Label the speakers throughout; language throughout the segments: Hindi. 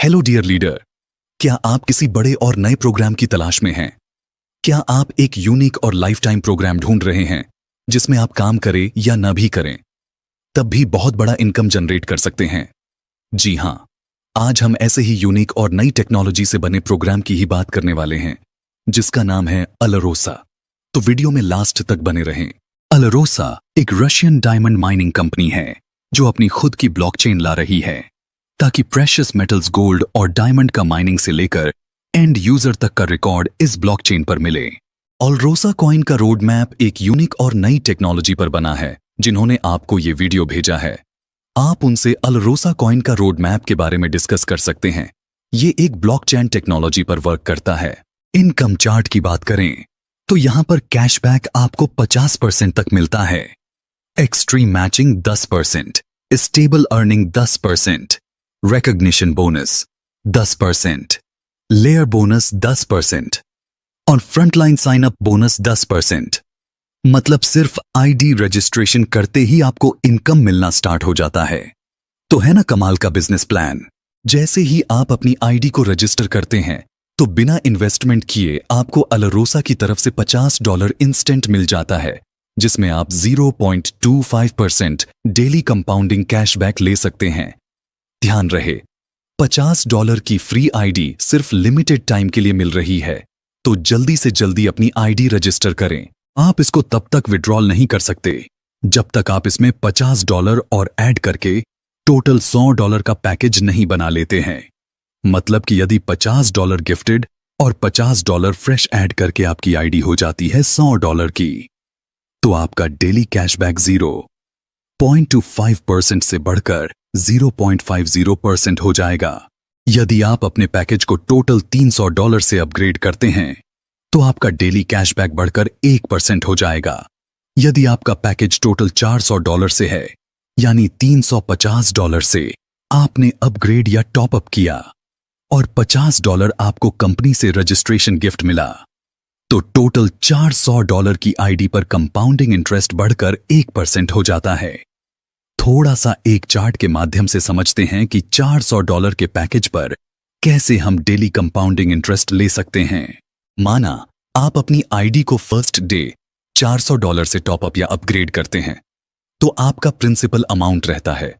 Speaker 1: हेलो डियर लीडर, क्या आप किसी बड़े और नए प्रोग्राम की तलाश में हैं? क्या आप एक यूनिक और लाइफ टाइम प्रोग्राम ढूंढ रहे हैं जिसमें आप काम करें या न भी करें, तब भी बहुत बड़ा इनकम जनरेट कर सकते हैं? जी हां, आज हम ऐसे ही यूनिक और नई टेक्नोलॉजी से बने प्रोग्राम की ही बात करने वाले हैं, जिसका नाम है अलारोसा। तो वीडियो में लास्ट तक बने रहें। अलारोसा एक रशियन डायमंड माइनिंग कंपनी है जो अपनी खुद की ब्लॉकचेन ला रही है ताकि प्रेशियस मेटल्स, गोल्ड और डायमंड का माइनिंग से लेकर एंड यूजर तक का रिकॉर्ड इस ब्लॉकचेन पर मिले। अलारोसा कॉइन का रोड मैप एक यूनिक और नई टेक्नोलॉजी पर बना है। जिन्होंने आपको ये वीडियो भेजा है, आप उनसे अलारोसा कॉइन का रोड मैप के बारे में डिस्कस कर सकते हैं। ये एक ब्लॉकचेन टेक्नोलॉजी पर वर्क करता है। इनकम चार्ट की बात करें तो यहां पर कैशबैक आपको 50% तक मिलता है, extreme matching 10%, stable earning 10%, recognition bonus 10%, layer bonus 10% और फ्रंटलाइन साइन अप बोनस 10%। मतलब सिर्फ आईडी रजिस्ट्रेशन करते ही आपको इनकम मिलना स्टार्ट हो जाता है। तो है ना कमाल का बिजनेस प्लान। जैसे ही आप अपनी आईडी को रजिस्टर करते हैं तो बिना इन्वेस्टमेंट किए आपको अलारोसा की तरफ से $50 इंस्टेंट मिल जाता है, जिसमें आप 0.25% डेली कंपाउंडिंग कैशबैक ले सकते हैं। ध्यान रहे, $50 की फ्री आईडी सिर्फ लिमिटेड टाइम के लिए मिल रही है, तो जल्दी से जल्दी अपनी आईडी रजिस्टर करें। आप इसको तब तक विड्रॉल नहीं कर सकते जब तक आप इसमें $50 और ऐड करके टोटल $100 का पैकेज नहीं बना लेते हैं। मतलब कि यदि $50 गिफ्टेड और $50 फ्रेश ऐड करके आपकी आईडी हो जाती है $100 की, तो आपका डेली कैशबैक 0.25% से बढ़कर 0.50% हो जाएगा। यदि आप अपने पैकेज को टोटल $300 से अपग्रेड करते हैं तो आपका डेली कैशबैक बढ़कर 1% हो जाएगा। यदि आपका पैकेज टोटल $400 से है, यानी $350 से आपने अपग्रेड या टॉप अप किया और $50 आपको कंपनी से रजिस्ट्रेशन गिफ्ट मिला, तो टोटल $400 की आईडी पर कंपाउंडिंग इंटरेस्ट बढ़कर 1% हो जाता है। थोड़ा सा एक चार्ट के माध्यम से समझते हैं कि $400 के पैकेज पर कैसे हम डेली कंपाउंडिंग इंटरेस्ट ले सकते हैं। माना आप अपनी आईडी को फर्स्ट डे $400 से टॉप अप या अपग्रेड करते हैं, तो आपका प्रिंसिपल अमाउंट रहता है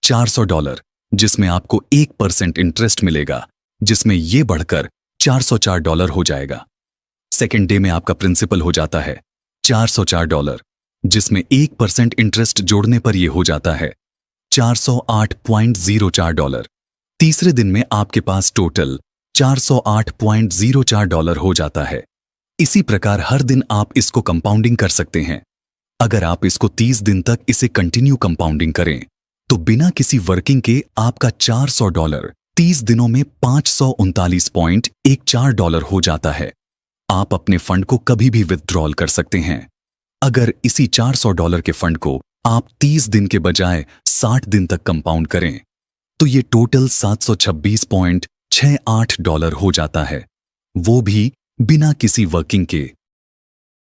Speaker 1: $400, जिसमें आपको 1% इंटरेस्ट मिलेगा, जिसमें यह बढ़कर $404 हो जाएगा। सेकेंड डे में आपका प्रिंसिपल हो जाता है $404, जिसमें 1% इंटरेस्ट जोड़ने पर यह हो जाता है $408.04। तीसरे दिन में आपके पास टोटल $408.04 हो जाता है। इसी प्रकार हर दिन आप इसको कंपाउंडिंग कर सकते हैं। अगर आप इसको 30 दिन तक इसे कंटिन्यू कंपाउंडिंग करें तो बिना किसी वर्किंग के आपका $400 30 दिनों में $539.14 हो जाता है। आप अपने फंड को कभी भी विथड्रॉल कर सकते हैं। अगर इसी $400 के फंड को आप 30 दिन के बजाय 60 दिन तक कंपाउंड करें तो ये टोटल $726.68 हो जाता है, वो भी बिना किसी वर्किंग के।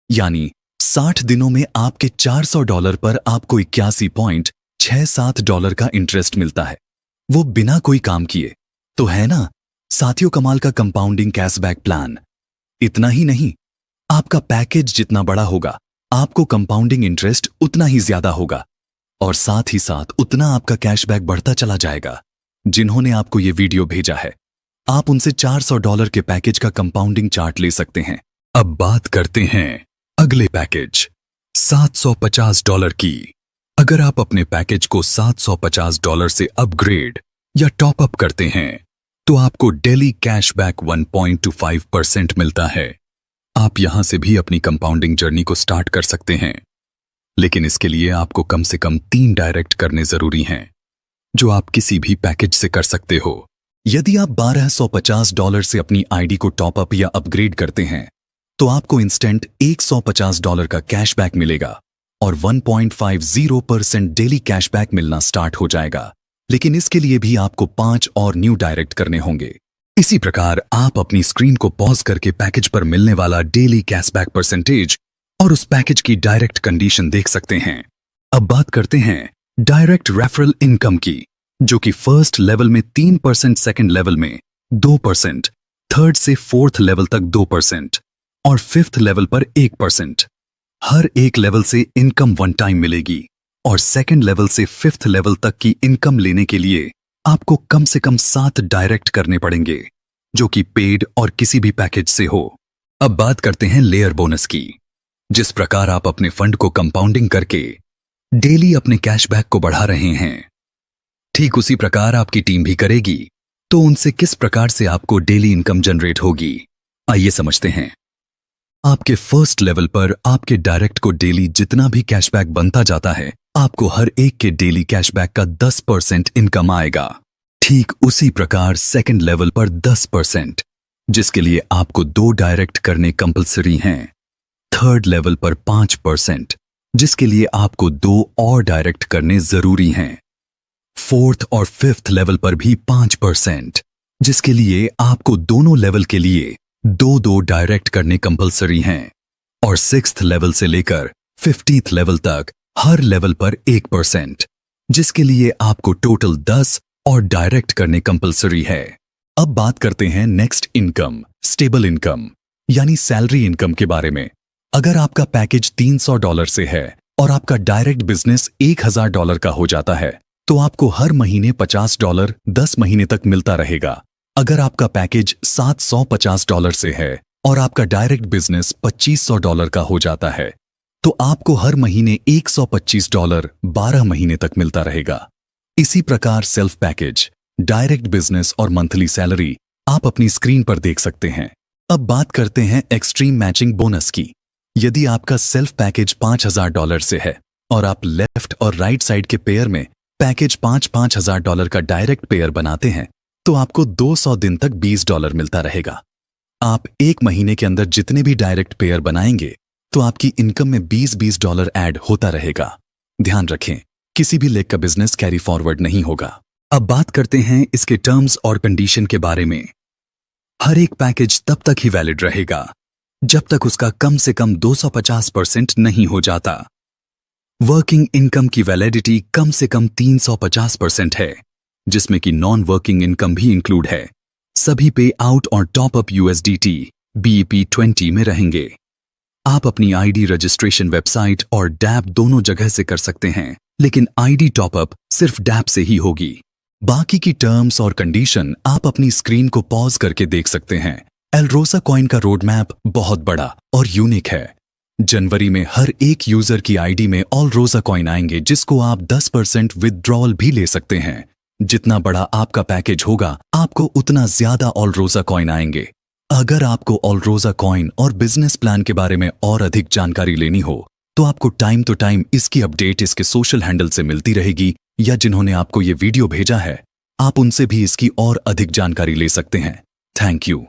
Speaker 1: यानी 60 दिनों में आपके $400 पर आपको $81.67 का इंटरेस्ट मिलता है, वो बिना कोई काम किए। तो है ना साथियों कमाल का कंपाउंडिंग कैशबैक प्लान। इतना ही नहीं, आपका पैकेज जितना बड़ा होगा आपको कंपाउंडिंग इंटरेस्ट उतना ही ज्यादा होगा और साथ ही साथ उतना आपका कैशबैक बढ़ता चला जाएगा। जिन्होंने आपको ये वीडियो भेजा है, आप उनसे $400 के पैकेज का कंपाउंडिंग चार्ट ले सकते हैं। अब बात करते हैं अगले पैकेज $750 की। अगर आप अपने पैकेज को $750 से अपग्रेड या टॉप अप करते हैं तो आपको डेली कैशबैक 1.25% मिलता है। आप यहां से भी अपनी कंपाउंडिंग जर्नी को स्टार्ट कर सकते हैं, लेकिन इसके लिए आपको कम से कम 3 डायरेक्ट करने जरूरी हैं, जो आप किसी भी पैकेज से कर सकते हो। यदि आप $1250 से अपनी आईडी को टॉप अप या अपग्रेड करते हैं तो आपको इंस्टेंट $150 का कैशबैक मिलेगा और 1.50% डेली कैशबैक मिलना स्टार्ट हो जाएगा। लेकिन इसके लिए भी आपको 5 और न्यू डायरेक्ट करने होंगे। इसी प्रकार आप अपनी स्क्रीन को पॉज करके पैकेज पर मिलने वाला डेली कैशबैक परसेंटेज और उस पैकेज की डायरेक्ट कंडीशन देख सकते हैं। अब बात करते हैं डायरेक्ट रेफरल इनकम की। जो कि फर्स्ट लेवल में 3%, सेकंड लेवल में 2%, थर्ड से फोर्थ लेवल तक 2% और फिफ्थ लेवल पर 1%। हर एक लेवल से इनकम वन टाइम मिलेगी और सेकंड लेवल से फिफ्थ लेवल तक की इनकम लेने के लिए आपको कम से कम 7 डायरेक्ट करने पड़ेंगे, जो कि पेड और किसी भी पैकेज से हो। अब बात करते हैं लेयर बोनस की। जिस प्रकार आप अपने फंड को कंपाउंडिंग करके डेली अपने कैशबैक को बढ़ा रहे हैं, ठीक उसी प्रकार आपकी टीम भी करेगी। तो उनसे किस प्रकार से आपको डेली इनकम जनरेट होगी, आइए समझते हैं। आपके फर्स्ट लेवल पर आपके डायरेक्ट को डेली जितना भी कैशबैक बनता जाता है, आपको हर एक के डेली कैशबैक का 10% इनकम आएगा। ठीक उसी प्रकार सेकंड लेवल पर 10%, जिसके लिए आपको 2 डायरेक्ट करने कंपलसरी हैं। थर्ड लेवल पर 5%, जिसके लिए आपको 2 और डायरेक्ट करने जरूरी हैं। फोर्थ और फिफ्थ लेवल पर भी 5%, जिसके लिए आपको दोनों लेवल के लिए 2 डायरेक्ट करने कंपलसरी हैं। और सिक्स्थ लेवल से लेकर 50th लेवल तक हर लेवल पर 1%, जिसके लिए आपको टोटल 10 और डायरेक्ट करने कंपलसरी है। अब बात करते हैं नेक्स्ट इनकम, स्टेबल इनकम यानी सैलरी इनकम के बारे में। अगर आपका पैकेज $300 से है और आपका डायरेक्ट बिजनेस $1000 का हो जाता है, तो आपको हर महीने $50 10 महीने तक मिलता रहेगा। अगर आपका पैकेज $750 से है और आपका डायरेक्ट बिजनेस $2500 का हो जाता है, तो आपको हर महीने $125 12 महीने तक मिलता रहेगा। इसी प्रकार सेल्फ पैकेज, डायरेक्ट बिजनेस और मंथली सैलरी आप अपनी स्क्रीन पर देख सकते हैं। अब बात करते हैं एक्सट्रीम मैचिंग बोनस की। यदि आपका सेल्फ पैकेज $5000 से है और आप लेफ्ट और राइट साइड के पेयर में पैकेज $5,000 का डायरेक्ट पेयर बनाते हैं, तो आपको 200 दिन तक $20 मिलता रहेगा। आप एक महीने के अंदर जितने भी डायरेक्ट पेयर बनाएंगे, तो आपकी इनकम में $20 ऐड होता रहेगा। ध्यान रखें, किसी भी लेग का बिजनेस कैरी फॉरवर्ड नहीं होगा। अब बात करते हैं इसके टर्म्स और कंडीशन के बारे में। हर एक पैकेज तब तक ही वैलिड रहेगा जब तक उसका कम से कम 250% नहीं हो जाता। वर्किंग इनकम की वैलिडिटी कम से कम 350% है, जिसमें कि नॉन वर्किंग इनकम भी इंक्लूड है। सभी पे आउट और टॉप अप USDT BEP20 में रहेंगे। आप अपनी आईडी रजिस्ट्रेशन वेबसाइट और डैप दोनों जगह से कर सकते हैं, लेकिन आईडी टॉपअप सिर्फ डैप से ही होगी। बाकी की टर्म्स और कंडीशन आप अपनी स्क्रीन को पॉज करके देख सकते हैं। एलरोसा कॉइन का रोड मैप बहुत बड़ा और यूनिक है। जनवरी में हर एक यूजर की आईडी में ऑलरोसा कॉइन आएंगे, जिसको आप 10% विथड्रॉल भी ले सकते हैं। जितना बड़ा आपका पैकेज होगा, आपको उतना ज्यादा ऑलरोसा कॉइन आएंगे। अगर आपको ऑलरोसा कॉइन और बिजनेस प्लान के बारे में और अधिक जानकारी लेनी हो, तो आपको टाइम टू टाइम इसकी अपडेट इसके सोशल हैंडल से मिलती रहेगी, या जिन्होंने आपको ये वीडियो भेजा है, आप उनसे भी इसकी और अधिक जानकारी ले सकते हैं। Thank you.